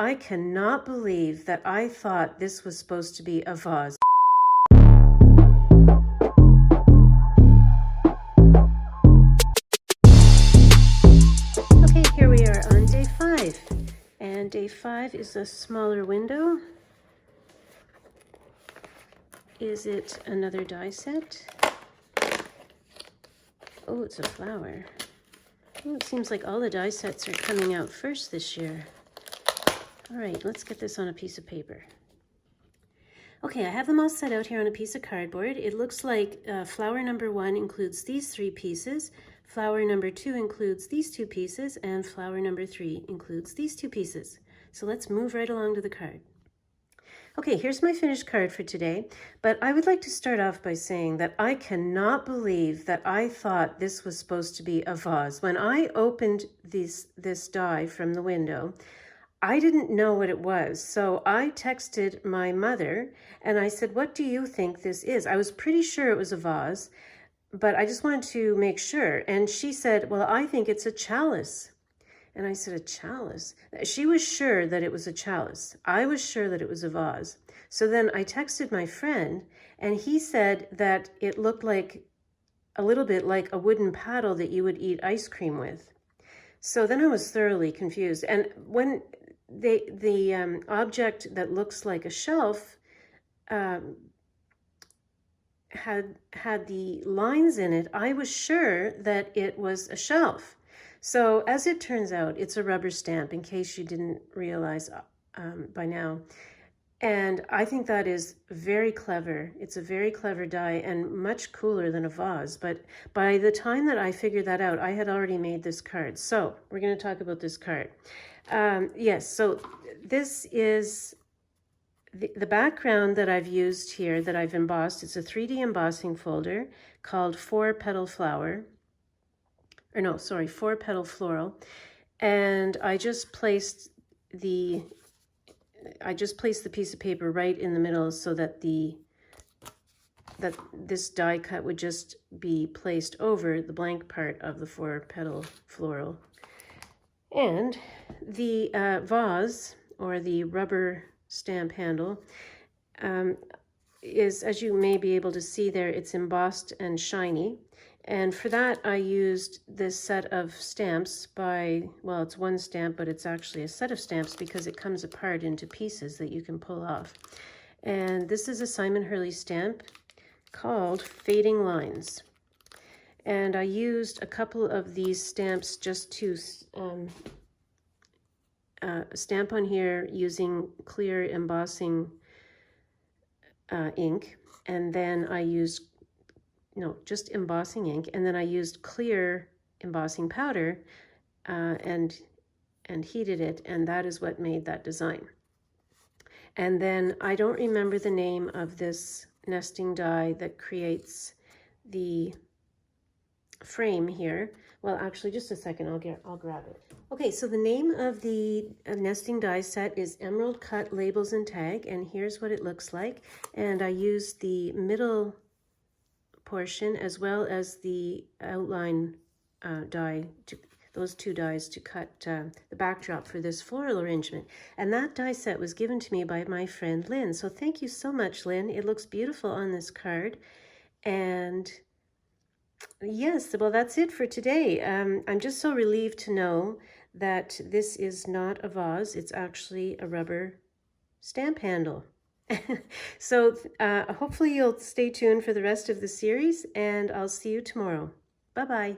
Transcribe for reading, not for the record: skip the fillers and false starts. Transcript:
I cannot believe that I thought this was supposed to be a vase. Okay, here we are on day 5. And day 5 is a smaller window. Is it another die set? Oh, it's a flower. Oh, it seems like all the die sets are coming out first this year. All right, let's get this on a piece of paper. Okay, I have them all set out here on a piece of cardboard. It looks like flower number 1 includes these 3 pieces, flower number 2 includes these 2 pieces, and flower number 3 includes these 2 pieces. So let's move right along to the card. Okay, here's my finished card for today, but I would like to start off by saying that I cannot believe that I thought this was supposed to be a vase. When I opened this die from the window, I didn't know what it was, so I texted my mother and I said, "What do you think this is?" I was pretty sure it was a vase, but I just wanted to make sure. And she said, "Well, I think it's a chalice." And I said, "A chalice?" She was sure that it was a chalice. I was sure that it was a vase. So then I texted my friend, and he said that it looked like a little bit like a wooden paddle that you would eat ice cream with. So then I was thoroughly confused. And when the object that looks like a shelf had the lines in it, I was sure that it was a shelf. So as it turns out, it's a rubber stamp, in case you didn't realize by now. And I think that is very clever. It's a very clever die and much cooler than a vase. But by the time that I figured that out, I had already made this card. So we're going to talk about this card. Yes, so this is the background that I've used here, that I've embossed. It's a 3D embossing folder called 4-Petal Flower. Or no, sorry, 4-Petal Floral. And I just placed the piece of paper right in the middle so that this die cut would just be placed over the blank part of the 4-petal floral. And the vase, or the rubber stamp handle, is, as you may be able to see there, it's embossed and shiny. And for that, I used this set of stamps well, it's one stamp, but it's actually a set of stamps because it comes apart into pieces that you can pull off. And this is a Simon Hurley stamp called Fading Lines. And I used a couple of these stamps just to stamp on here using clear embossing ink. And then I used just embossing ink, and then I used clear embossing powder and heated it, and that is what made that design. And then I don't remember the name of this nesting die that creates the frame here. Well, actually, just a second, I'll grab it. Okay, so the name of the nesting die set is Emerald Cut Labels and Tag, and here's what it looks like. And I used the middle portion as well as the outline die, those 2 dies to cut the backdrop for this floral arrangement. And that die set was given to me by my friend Lynn. So thank you so much, Lynn. It looks beautiful on this card. And yes, well, that's it for today. I'm just so relieved to know that this is not a vase. It's actually a rubber stamp handle. So hopefully you'll stay tuned for the rest of the series, and I'll see you tomorrow. Bye-bye.